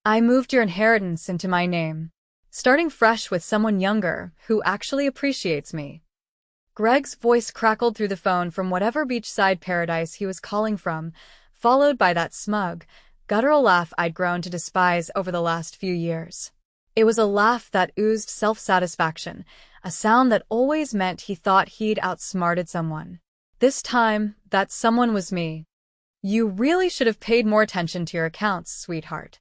I moved your inheritance into my name, starting fresh with someone younger who actually appreciates me. Greg's voice crackled through the phone from whatever beachside paradise he was calling from, followed by that smug, guttural laugh I'd grown to despise over the last few years. It was a laugh that oozed self-satisfaction, a sound that always meant he thought he'd outsmarted someone. This time, that someone was me. You really should have paid more attention to your accounts, sweetheart.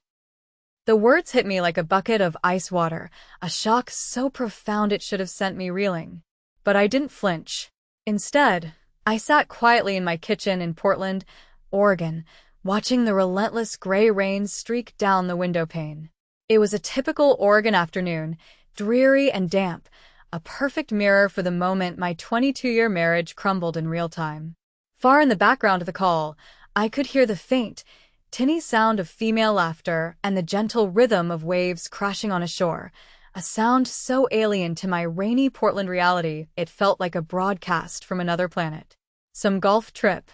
The words hit me like a bucket of ice water, a shock so profound it should have sent me reeling. But I didn't flinch. Instead, I sat quietly in my kitchen in Portland, Oregon, watching the relentless gray rain streak down the windowpane. It was a typical Oregon afternoon, dreary and damp, a perfect mirror for the moment my 22-year marriage crumbled in real time. Far in the background of the call, I could hear the faint, tinny sound of female laughter and the gentle rhythm of waves crashing on a shore, a sound so alien to my rainy Portland reality it felt like a broadcast from another planet. Some golf trip.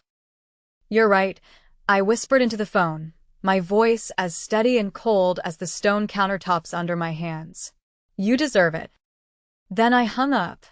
You're right, I whispered into the phone, my voice as steady and cold as the stone countertops under my hands. You deserve it. Then I hung up.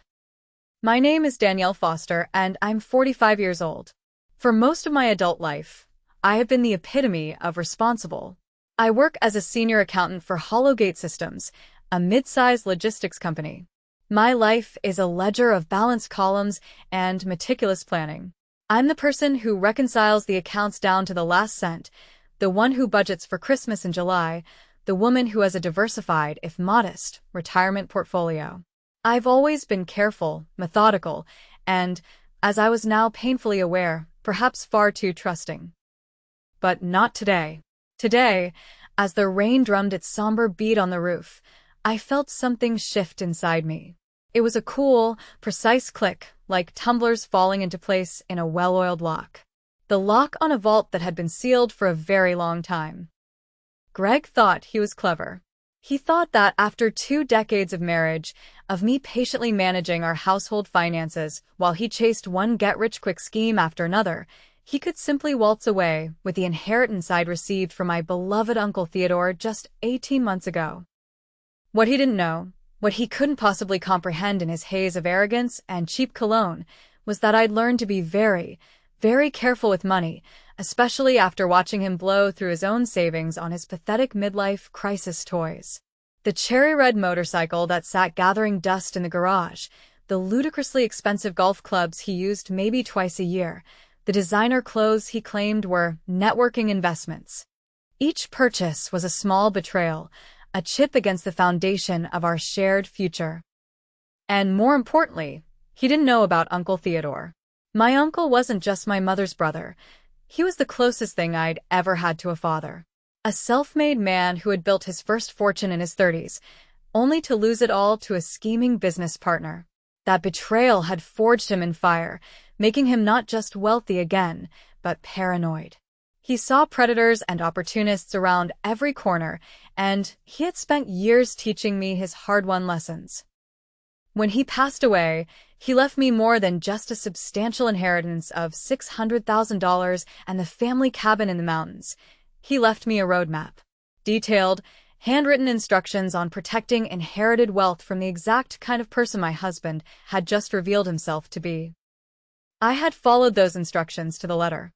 My name is Danielle Foster, and I'm 45 years old. For most of my adult life, I have been the epitome of responsible. I work as a senior accountant for Hollowgate Systems, a mid-sized logistics company. My life is a ledger of balanced columns and meticulous planning. I'm the person who reconciles the accounts down to the last cent, the one who budgets for Christmas in July, the woman who has a diversified, if modest, retirement portfolio. I've always been careful, methodical, and, as I was now painfully aware, perhaps far too trusting. But not today. Today, as the rain drummed its somber beat on the roof, I felt something shift inside me. It was a cool, precise click, like tumblers falling into place in a well-oiled lock. The lock on a vault that had been sealed for a very long time. Greg thought he was clever. He thought that after 2 decades of marriage, of me patiently managing our household finances while he chased one get-rich-quick scheme after another, he could simply waltz away with the inheritance I'd received from my beloved Uncle Theodore just 18 months ago. What he didn't know, what he couldn't possibly comprehend in his haze of arrogance and cheap cologne, was that I'd learned to be very, very careful with money, especially after watching him blow through his own savings on his pathetic midlife crisis toys. The cherry red motorcycle that sat gathering dust in the garage, the ludicrously expensive golf clubs he used maybe twice a year, the designer clothes he claimed were networking investments. Each purchase was a small betrayal, a chip against the foundation of our shared future. And more importantly, he didn't know about Uncle Theodore. My uncle wasn't just my mother's brother. He was the closest thing I'd ever had to a father. A self-made man who had built his first fortune in his 30s, only to lose it all to a scheming business partner. That betrayal had forged him in fire, making him not just wealthy again, but paranoid. He saw predators and opportunists around every corner, and he had spent years teaching me his hard-won lessons. When he passed away, he left me more than just a substantial inheritance of $600,000 and the family cabin in the mountains. He left me a roadmap. Detailed, handwritten instructions on protecting inherited wealth from the exact kind of person my husband had just revealed himself to be. I had followed those instructions to the letter.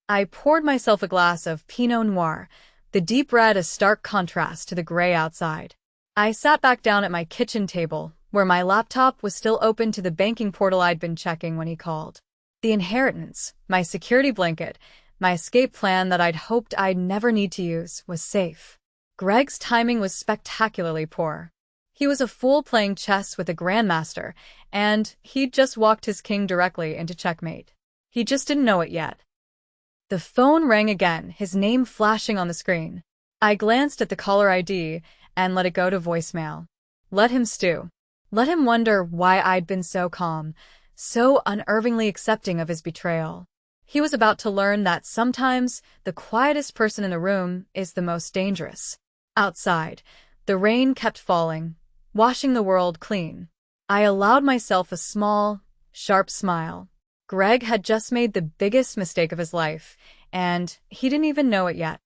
I poured myself a glass of Pinot Noir, the deep red a stark contrast to the gray outside. I sat back down at my kitchen table, where my laptop was still open to the banking portal I'd been checking when he called. The inheritance, my security blanket, my escape plan that I'd hoped I'd never need to use, was safe. Greg's timing was spectacularly poor. He was a fool playing chess with a grandmaster, and he'd just walked his king directly into checkmate. He just didn't know it yet. The phone rang again, his name flashing on the screen. I glanced at the caller ID and let it go to voicemail. Let him stew. Let him wonder why I'd been so calm, so unnervingly accepting of his betrayal. He was about to learn that sometimes the quietest person in the room is the most dangerous. Outside, the rain kept falling, washing the world clean. I allowed myself a small, sharp smile. Greg had just made the biggest mistake of his life, and he didn't even know it yet.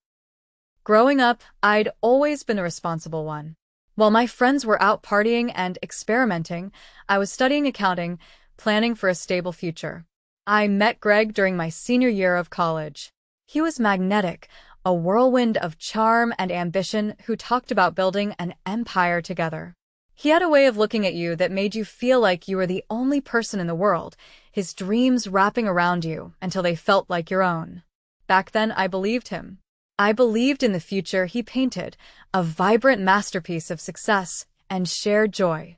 Growing up, I'd always been the responsible one. While my friends were out partying and experimenting, I was studying accounting, planning for a stable future. I met Greg during my senior year of college. He was magnetic, a whirlwind of charm and ambition who talked about building an empire together. He had a way of looking at you that made you feel like you were the only person in the world, his dreams wrapping around you until they felt like your own. Back then, I believed him. I believed in the future he painted, a vibrant masterpiece of success and shared joy.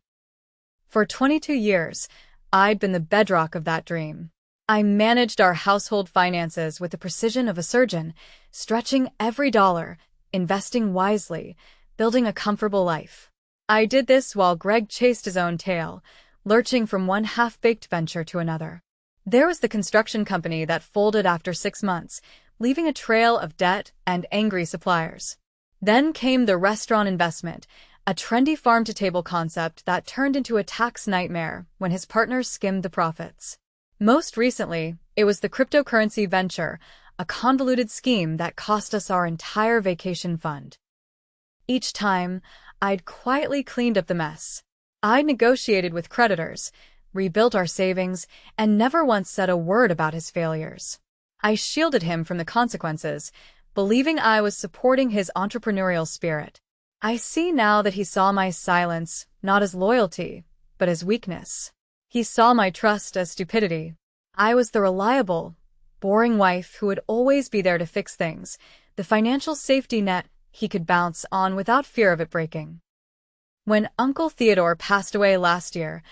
For 22 years, I'd been the bedrock of that dream. I managed our household finances with the precision of a surgeon, stretching every dollar, investing wisely, building a comfortable life. I did this while Greg chased his own tail, lurching from one half-baked venture to another. There was the construction company that folded after 6 months, leaving a trail of debt and angry suppliers. Then came the restaurant investment, a trendy farm-to-table concept that turned into a tax nightmare when his partners skimmed the profits. Most recently, it was the cryptocurrency venture, a convoluted scheme that cost us our entire vacation fund. Each time, I'd quietly cleaned up the mess. I negotiated with creditors, rebuilt our savings, and never once said a word about his failures. I shielded him from the consequences, believing I was supporting his entrepreneurial spirit. I see now that he saw my silence not as loyalty, but as weakness. He saw my trust as stupidity. I was the reliable, boring wife who would always be there to fix things, the financial safety net he could bounce on without fear of it breaking. When Uncle Theodore passed away last year,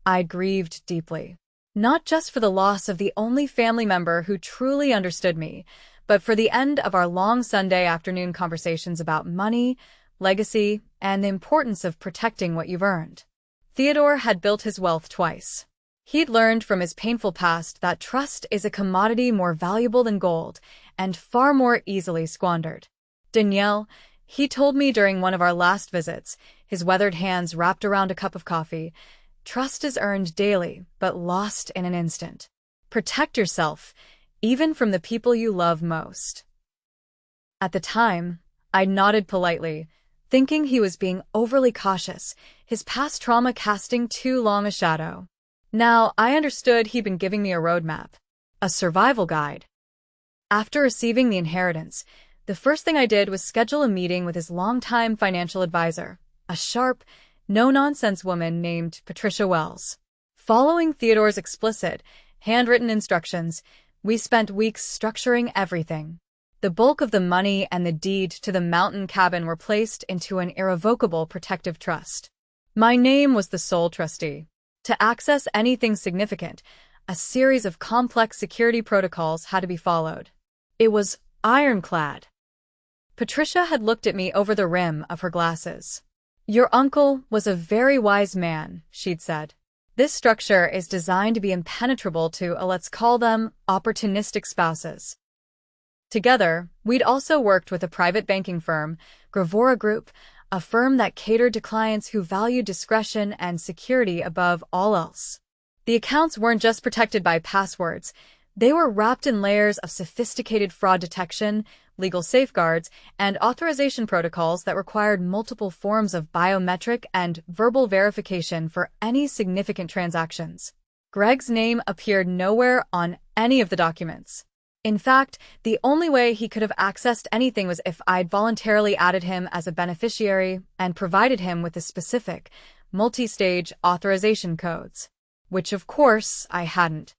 I grieved deeply. Not just for the loss of the only family member who truly understood me, but for the end of our long Sunday afternoon conversations about money, legacy, and the importance of protecting what you've earned. Theodore had built his wealth twice. He'd learned from his painful past that trust is a commodity more valuable than gold and far more easily squandered. Danielle, he told me during one of our last visits, his weathered hands wrapped around a cup of coffee, trust is earned daily, but lost in an instant. Protect yourself, even from the people you love most. At the time, I nodded politely, thinking he was being overly cautious, his past trauma casting too long a shadow. Now, I understood he'd been giving me a roadmap, a survival guide. After receiving the inheritance, the first thing I did was schedule a meeting with his longtime financial advisor, a sharp, no-nonsense woman named Patricia Wells. Following Theodore's explicit, handwritten instructions, we spent weeks structuring everything. The bulk of the money and the deed to the mountain cabin were placed into an irrevocable protective trust. My name was the sole trustee. To access anything significant, a series of complex security protocols had to be followed. It was ironclad. Patricia had looked at me over the rim of her glasses. Your uncle was a very wise man, she'd said. This structure is designed to be impenetrable to, let's call them, opportunistic spouses. Together, we'd also worked with a private banking firm, Gravora Group, a firm that catered to clients who valued discretion and security above all else. The accounts weren't just protected by passwords, they were wrapped in layers of sophisticated fraud detection, legal safeguards, and authorization protocols that required multiple forms of biometric and verbal verification for any significant transactions. Greg's name appeared nowhere on any of the documents. In fact, the only way he could have accessed anything was if I'd voluntarily added him as a beneficiary and provided him with the specific, multi-stage authorization codes, which of course I hadn't.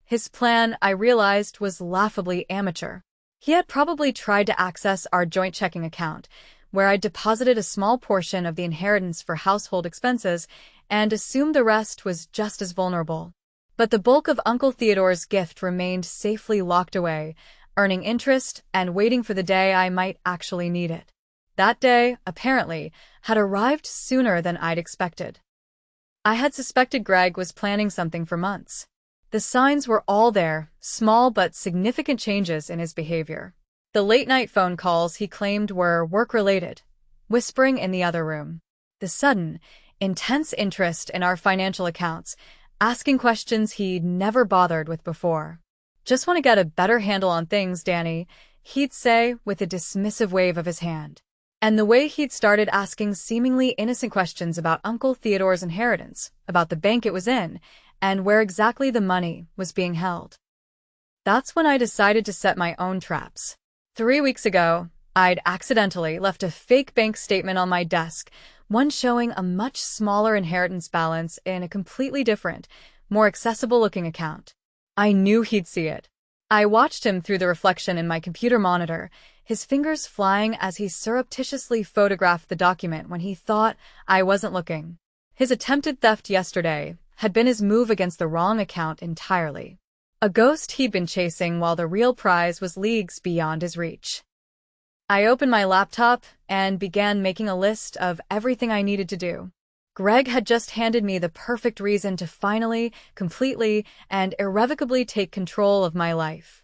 His plan, I realized, was laughably amateur. He had probably tried to access our joint checking account, where I deposited a small portion of the inheritance for household expenses and assumed the rest was just as vulnerable. But the bulk of Uncle Theodore's gift remained safely locked away, earning interest and waiting for the day I might actually need it. That day, apparently, had arrived sooner than I'd expected. I had suspected Greg was planning something for months. The signs were all there, small but significant changes in his behavior. The late-night phone calls he claimed were work-related, whispering in the other room. The sudden, intense interest in our financial accounts, asking questions he'd never bothered with before. Just want to get a better handle on things, Danny, he'd say with a dismissive wave of his hand. And the way he'd started asking seemingly innocent questions about Uncle Theodore's inheritance, about the bank it was in, and where exactly the money was being held. That's when I decided to set my own traps. 3 weeks ago, I'd accidentally left a fake bank statement on my desk, one showing a much smaller inheritance balance in a completely different, more accessible-looking account. I knew he'd see it. I watched him through the reflection in my computer monitor, his fingers flying as he surreptitiously photographed the document when he thought I wasn't looking. His attempted theft yesterday had been his move against the wrong account entirely. A ghost he'd been chasing while the real prize was leagues beyond his reach. I opened my laptop and began making a list of everything I needed to do. Greg had just handed me the perfect reason to finally, completely, and irrevocably take control of my life.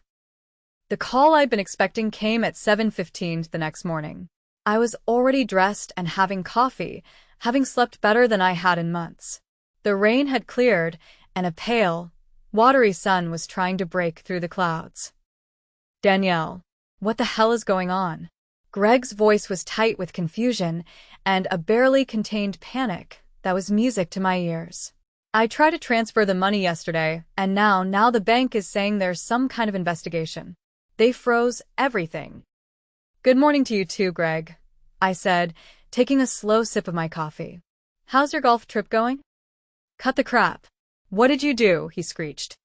The call I'd been expecting came at 7:15 the next morning. I was already dressed and having coffee, having slept better than I had in months. The rain had cleared, and a pale, watery sun was trying to break through the clouds. "Danielle, what the hell is going on?" Greg's voice was tight with confusion and a barely contained panic that was music to my ears. "I tried to transfer the money yesterday, and now the bank is saying there's some kind of investigation. They froze everything." "Good morning to you too, Greg," I said, taking a slow sip of my coffee. "How's your golf trip going?" "Cut the crap. What did you do?" he screeched.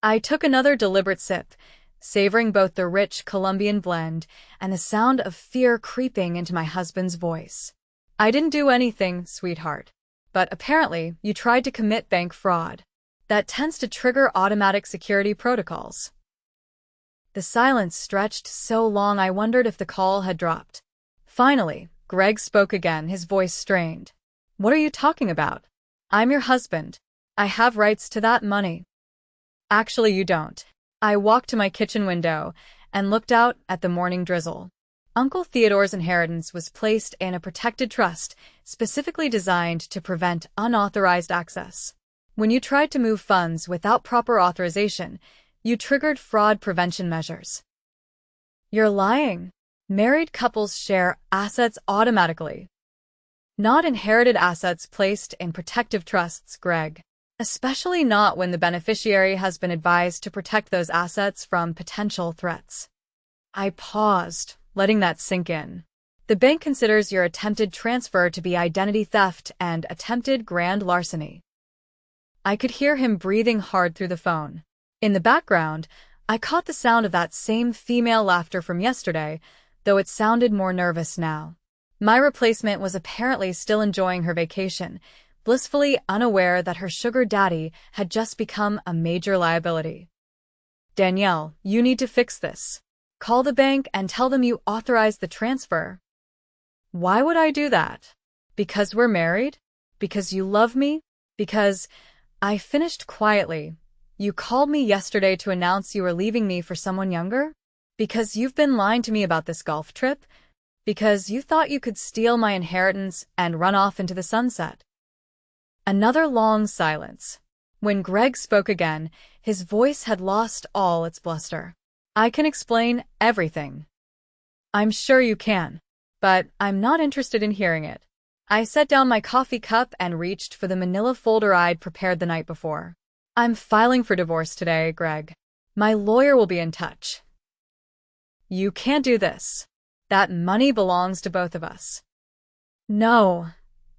I took another deliberate sip, savoring both the rich Colombian blend and the sound of fear creeping into my husband's voice. "I didn't do anything, sweetheart. But apparently you tried to commit bank fraud. That tends to trigger automatic security protocols." The silence stretched so long I wondered if the call had dropped. Finally, Greg spoke again, his voice strained. "What are you talking about? I'm your husband. I have rights to that money." "Actually, you don't." I walked to my kitchen window and looked out at the morning drizzle. Uncle Theodore's inheritance was placed in a protected trust, specifically designed to prevent unauthorized access. When you tried to move funds without proper authorization, you triggered fraud prevention measures. "You're lying. Married couples share assets automatically. Not inherited assets placed in protective trusts, Greg. Especially not when the beneficiary has been advised to protect those assets from potential threats." I paused, letting that sink in. "The bank considers your attempted transfer to be identity theft and attempted grand larceny." I could hear him breathing hard through the phone. In the background, I caught the sound of that same female laughter from yesterday, though it sounded more nervous now. My replacement was apparently still enjoying her vacation, blissfully unaware that her sugar daddy had just become a major liability. "Danielle, you need to fix this. Call the bank and tell them you authorized the transfer." "Why would I do that? Because we're married? Because you love me? Because—" I finished quietly. "You called me yesterday to announce you were leaving me for someone younger? Because you've been lying to me about this golf trip? Because you thought you could steal my inheritance and run off into the sunset?" Another long silence. When Greg spoke again, his voice had lost all its bluster. "I can explain everything." "I'm sure you can. But I'm not interested in hearing it." I set down my coffee cup and reached for the manila folder I'd prepared the night before. "I'm filing for divorce today, Greg. My lawyer will be in touch." "You can't do this. That money belongs to both of us." "No,"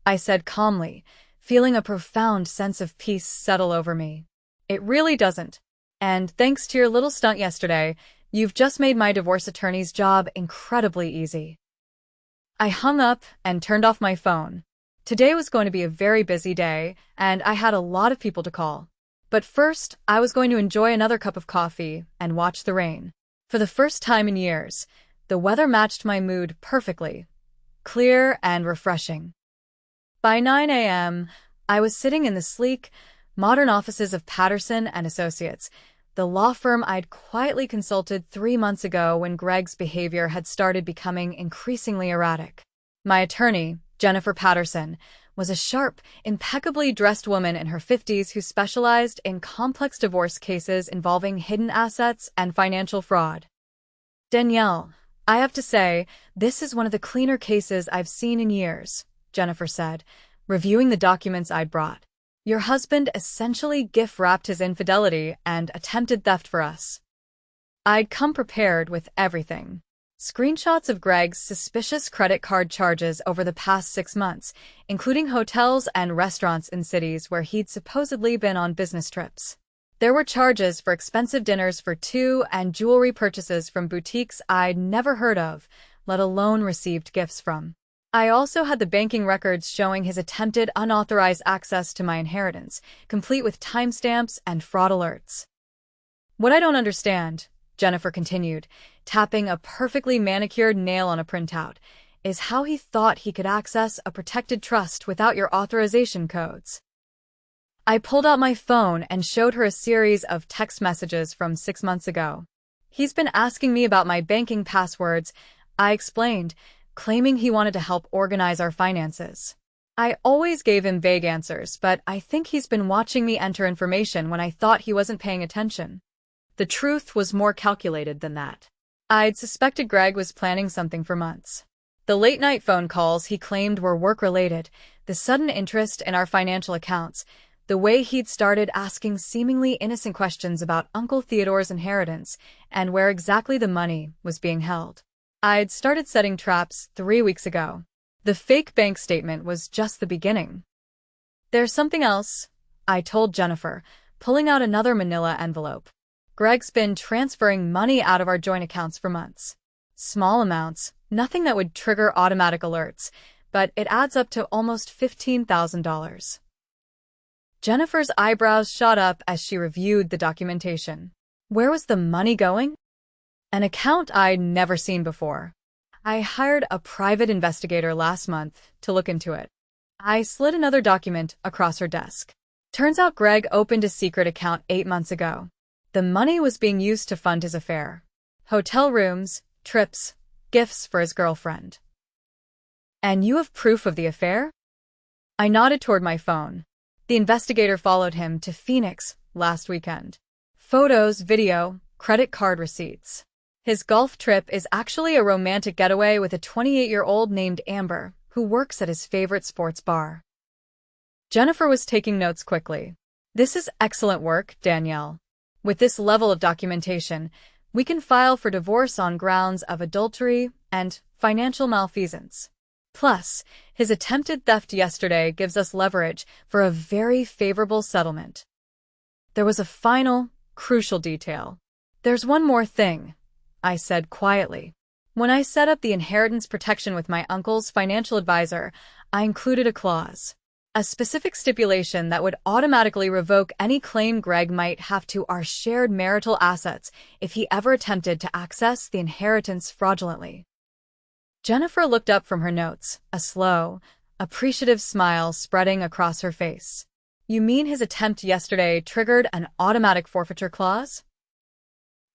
I said calmly, feeling a profound sense of peace settle over me. "It really doesn't. And thanks to your little stunt yesterday, you've just made my divorce attorney's job incredibly easy." I hung up and turned off my phone. Today was going to be a very busy day, and I had a lot of people to call. But first, I was going to enjoy another cup of coffee and watch the rain. For the first time in years, the weather matched my mood perfectly, clear and refreshing. By 9 a.m., I was sitting in the sleek, modern offices of Patterson and Associates, the law firm I'd quietly consulted 3 months ago when Greg's behavior had started becoming increasingly erratic. My attorney, Jennifer Patterson, was a sharp, impeccably dressed woman in her 50s who specialized in complex divorce cases involving hidden assets and financial fraud. Danielle, I have to say, this is one of the cleaner cases I've seen in years, Jennifer said, reviewing the documents I'd brought. Your husband essentially gift-wrapped his infidelity and attempted theft for us. I'd come prepared with everything. Screenshots of Greg's suspicious credit card charges over the past 6 months, including hotels and restaurants in cities where he'd supposedly been on business trips. There were charges for expensive dinners for two and jewelry purchases from boutiques I'd never heard of, let alone received gifts from. I also had the banking records showing his attempted unauthorized access to my inheritance, complete with timestamps and fraud alerts. What I don't understand, Jennifer continued, tapping a perfectly manicured nail on a printout, is how he thought he could access a protected trust without your authorization codes. I pulled out my phone and showed her a series of text messages from 6 months ago. He's been asking me about my banking passwords, I explained, claiming he wanted to help organize our finances. I always gave him vague answers, but I think he's been watching me enter information when I thought he wasn't paying attention. The truth was more calculated than that. I'd suspected Greg was planning something for months. The late-night phone calls he claimed were work-related, the sudden interest in our financial accounts, the way he'd started asking seemingly innocent questions about Uncle Theodore's inheritance and where exactly the money was being held. I'd started setting traps 3 weeks ago. The fake bank statement was just the beginning. There's something else, I told Jennifer, pulling out another manila envelope. Greg's been transferring money out of our joint accounts for months. Small amounts, nothing that would trigger automatic alerts, but it adds up to almost $15,000. Jennifer's eyebrows shot up as she reviewed the documentation. Where was the money going? An account I'd never seen before. I hired a private investigator last month to look into it. I slid another document across her desk. Turns out Greg opened a secret account 8 months ago. The money was being used to fund his affair. Hotel rooms, trips, gifts for his girlfriend. And you have proof of the affair? I nodded toward my phone. The investigator followed him to Phoenix last weekend. Photos, video, credit card receipts. His golf trip is actually a romantic getaway with a 28-year-old named Amber, who works at his favorite sports bar. Jennifer was taking notes quickly. This is excellent work, Danielle. With this level of documentation, we can file for divorce on grounds of adultery and financial malfeasance. Plus, his attempted theft yesterday gives us leverage for a very favorable settlement. There was a final, crucial detail. There's one more thing, I said quietly. When I set up the inheritance protection with my uncle's financial advisor, I included a clause. A specific stipulation that would automatically revoke any claim Greg might have to our shared marital assets if he ever attempted to access the inheritance fraudulently. Jennifer looked up from her notes, a slow, appreciative smile spreading across her face. You mean his attempt yesterday triggered an automatic forfeiture clause?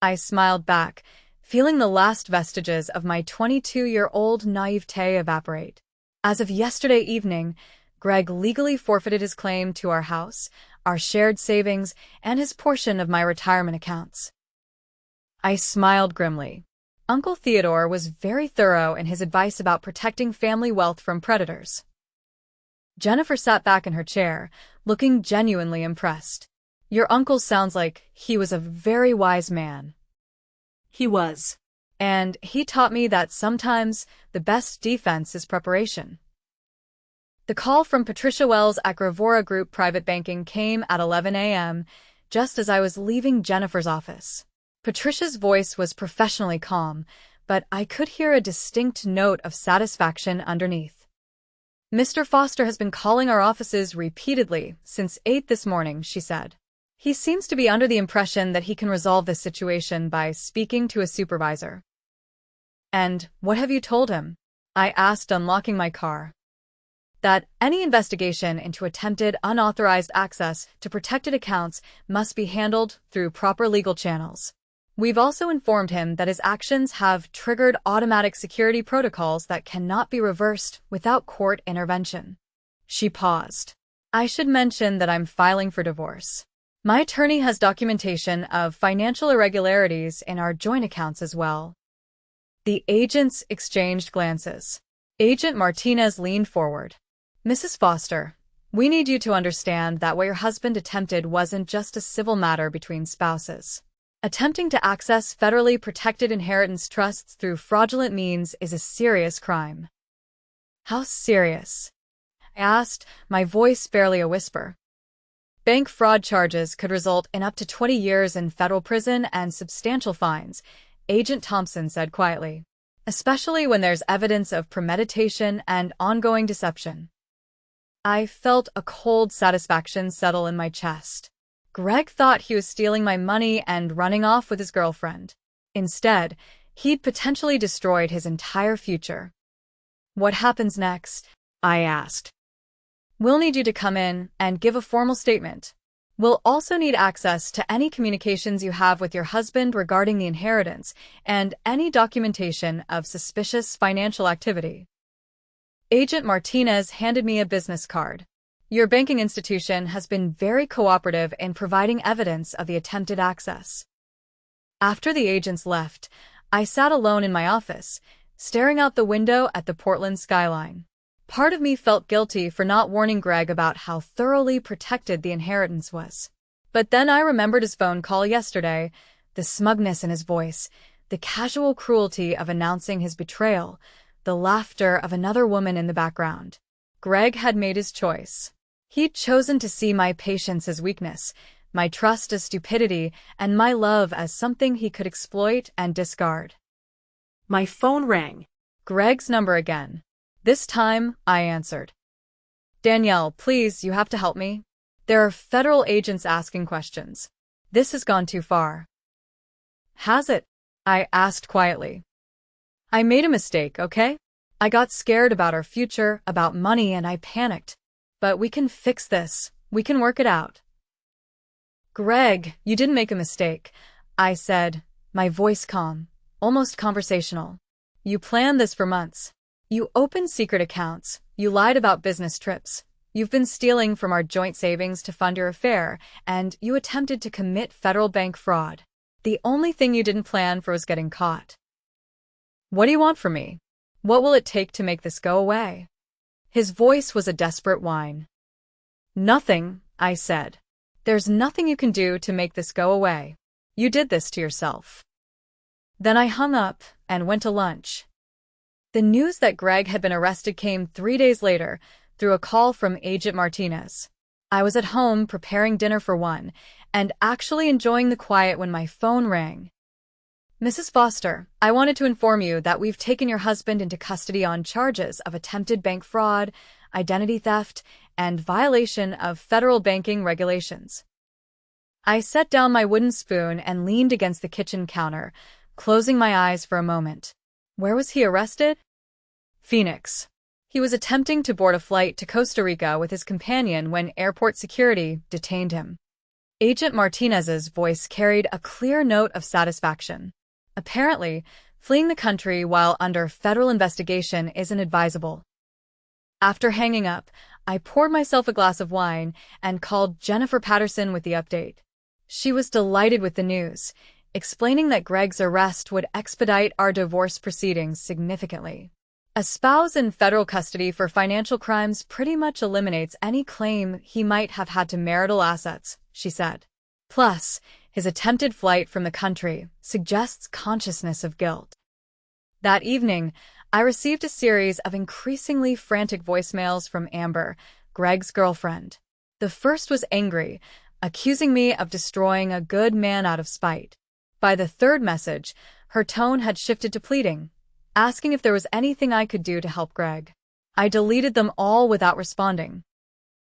I smiled back, feeling the last vestiges of my 22-year-old naivete evaporate. As of yesterday evening, Greg legally forfeited his claim to our house, our shared savings, and his portion of my retirement accounts. I smiled grimly. Uncle Theodore was very thorough in his advice about protecting family wealth from predators. Jennifer sat back in her chair, looking genuinely impressed. Your uncle sounds like he was a very wise man. He was. And he taught me that sometimes the best defense is preparation. The call from Patricia Wells at Gravora Group Private Banking came at 11 a.m., just as I was leaving Jennifer's office. Patricia's voice was professionally calm, but I could hear a distinct note of satisfaction underneath. Mr. Foster has been calling our offices repeatedly since 8 this morning, she said. He seems to be under the impression that he can resolve this situation by speaking to a supervisor. And what have you told him? I asked, unlocking my car. That any investigation into attempted unauthorized access to protected accounts must be handled through proper legal channels. We've also informed him that his actions have triggered automatic security protocols that cannot be reversed without court intervention. She paused. I should mention that I'm filing for divorce. My attorney has documentation of financial irregularities in our joint accounts as well. The agents exchanged glances. Agent Martinez leaned forward. Mrs. Foster, we need you to understand that what your husband attempted wasn't just a civil matter between spouses. Attempting to access federally protected inheritance trusts through fraudulent means is a serious crime. How serious? I asked, my voice barely a whisper. Bank fraud charges could result in up to 20 years in federal prison and substantial fines, Agent Thompson said quietly, especially when there's evidence of premeditation and ongoing deception. I felt a cold satisfaction settle in my chest. Greg thought he was stealing my money and running off with his girlfriend. Instead, he'd potentially destroyed his entire future. What happens next? I asked. We'll need you to come in and give a formal statement. We'll also need access to any communications you have with your husband regarding the inheritance and any documentation of suspicious financial activity. Agent Martinez handed me a business card. Your banking institution has been very cooperative in providing evidence of the attempted access. After the agents left, I sat alone in my office, staring out the window at the Portland skyline. Part of me felt guilty for not warning Greg about how thoroughly protected the inheritance was. But then I remembered his phone call yesterday, the smugness in his voice, the casual cruelty of announcing his betrayal, the laughter of another woman in the background. Greg had made his choice. He'd chosen to see my patience as weakness, my trust as stupidity, and my love as something he could exploit and discard. My phone rang. Greg's number again. This time, I answered. Danielle, please, you have to help me. There are federal agents asking questions. This has gone too far. Has it? I asked quietly. I made a mistake, okay? I got scared about our future, about money, and I panicked. But we can fix this. We can work it out. Greg, you didn't make a mistake, I said, my voice calm, almost conversational. You planned this for months. You opened secret accounts. You lied about business trips. You've been stealing from our joint savings to fund your affair, and you attempted to commit federal bank fraud. The only thing you didn't plan for was getting caught. What do you want from me? What will it take to make this go away? His voice was a desperate whine. Nothing, I said. There's nothing you can do to make this go away. You did this to yourself. Then I hung up and went to lunch. The news that Greg had been arrested came 3 days later through a call from Agent Martinez. I was at home preparing dinner for one and actually enjoying the quiet when my phone rang. Mrs. Foster, I wanted to inform you that we've taken your husband into custody on charges of attempted bank fraud, identity theft, and violation of federal banking regulations. I set down my wooden spoon and leaned against the kitchen counter, closing my eyes for a moment. Where was he arrested? Phoenix. He was attempting to board a flight to Costa Rica with his companion when airport security detained him. Agent Martinez's voice carried a clear note of satisfaction. Apparently, fleeing the country while under federal investigation isn't advisable. After hanging up, I poured myself a glass of wine and called Jennifer Patterson with the update. She was delighted with the news, explaining that Greg's arrest would expedite our divorce proceedings significantly. A spouse in federal custody for financial crimes pretty much eliminates any claim he might have had to marital assets, she said. Plus, his attempted flight from the country suggests consciousness of guilt. That evening, I received a series of increasingly frantic voicemails from Amber, Greg's girlfriend. The first was angry, accusing me of destroying a good man out of spite. By the third message, her tone had shifted to pleading, asking if there was anything I could do to help Greg. I deleted them all without responding.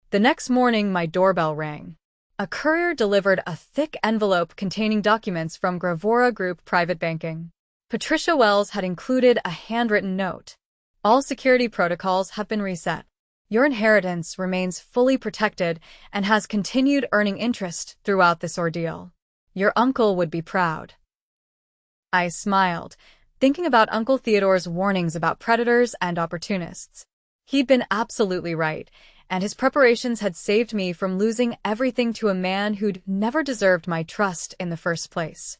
The next morning, my doorbell rang. A courier delivered a thick envelope containing documents from Gravora Group Private Banking. Patricia Wells had included a handwritten note. All security protocols have been reset. Your inheritance remains fully protected and has continued earning interest throughout this ordeal. Your uncle would be proud. I smiled, thinking about Uncle Theodore's warnings about predators and opportunists. He'd been absolutely right, and his preparations had saved me from losing everything to a man who'd never deserved my trust in the first place.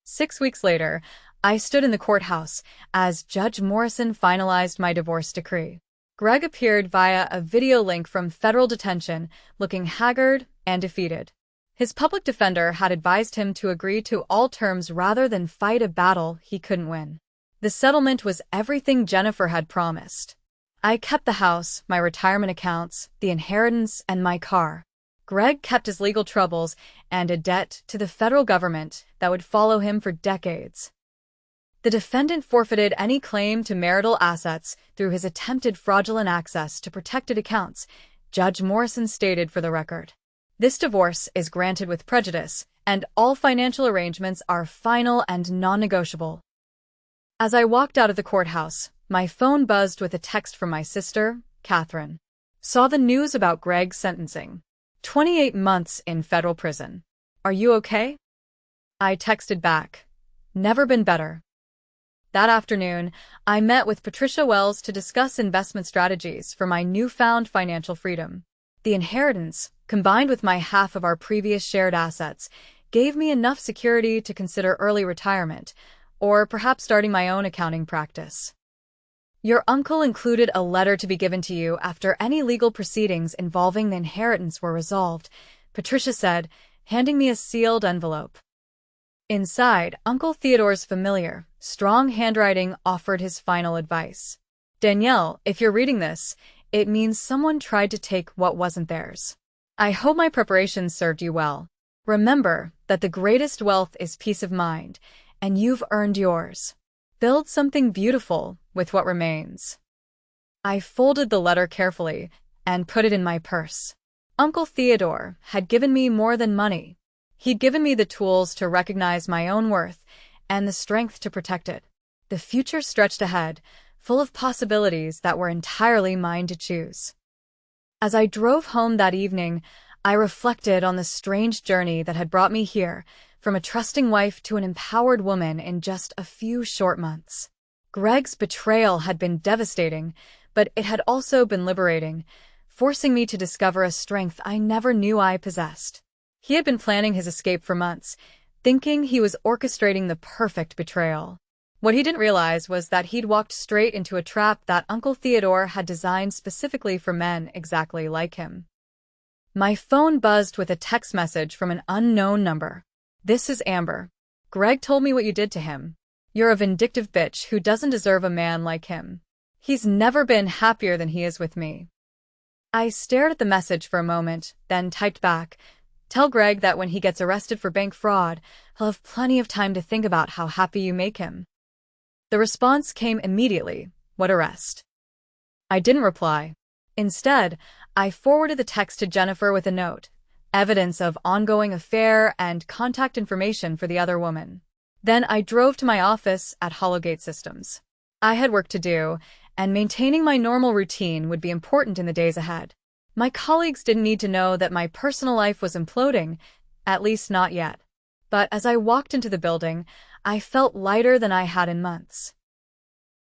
6 weeks later, I stood in the courthouse as Judge Morrison finalized my divorce decree. Greg appeared via a video link from federal detention, looking haggard and defeated. His public defender had advised him to agree to all terms rather than fight a battle he couldn't win. The settlement was everything Jennifer had promised. I kept the house, my retirement accounts, the inheritance, and my car. Greg kept his legal troubles and a debt to the federal government that would follow him for decades. The defendant forfeited any claim to marital assets through his attempted fraudulent access to protected accounts, Judge Morrison stated for the record. This divorce is granted with prejudice, and all financial arrangements are final and non-negotiable. As I walked out of the courthouse, my phone buzzed with a text from my sister, Catherine. Saw the news about Greg's sentencing. 28 months in federal prison. Are you okay? I texted back. Never been better. That afternoon, I met with Patricia Wells to discuss investment strategies for my newfound financial freedom. The inheritance, combined with my half of our previous shared assets, gave me enough security to consider early retirement, or perhaps starting my own accounting practice. Your uncle included a letter to be given to you after any legal proceedings involving the inheritance were resolved, Patricia said, handing me a sealed envelope. Inside, Uncle Theodore's familiar, strong handwriting offered his final advice. Danielle, if you're reading this, it means someone tried to take what wasn't theirs. I hope my preparations served you well. Remember that the greatest wealth is peace of mind, and you've earned yours. Build something beautiful with what remains. I folded the letter carefully and put it in my purse. Uncle Theodore had given me more than money. He'd given me the tools to recognize my own worth and the strength to protect it. The future stretched ahead, full of possibilities that were entirely mine to choose. As I drove home that evening, I reflected on the strange journey that had brought me here, from a trusting wife to an empowered woman in just a few short months. Greg's betrayal had been devastating, but it had also been liberating, forcing me to discover a strength I never knew I possessed. He had been planning his escape for months, thinking he was orchestrating the perfect betrayal. What he didn't realize was that he'd walked straight into a trap that Uncle Theodore had designed specifically for men exactly like him. My phone buzzed with a text message from an unknown number. This is Amber. Greg told me what you did to him. You're a vindictive bitch who doesn't deserve a man like him. He's never been happier than he is with me. I stared at the message for a moment, then typed back, tell Greg that when he gets arrested for bank fraud, he'll have plenty of time to think about how happy you make him. The response came immediately, what arrest? I didn't reply. Instead, I forwarded the text to Jennifer with a note, evidence of ongoing affair and contact information for the other woman. Then I drove to my office at Hollowgate Systems. I had work to do, and maintaining my normal routine would be important in the days ahead. My colleagues didn't need to know that my personal life was imploding, at least not yet. But as I walked into the building, I felt lighter than I had in months.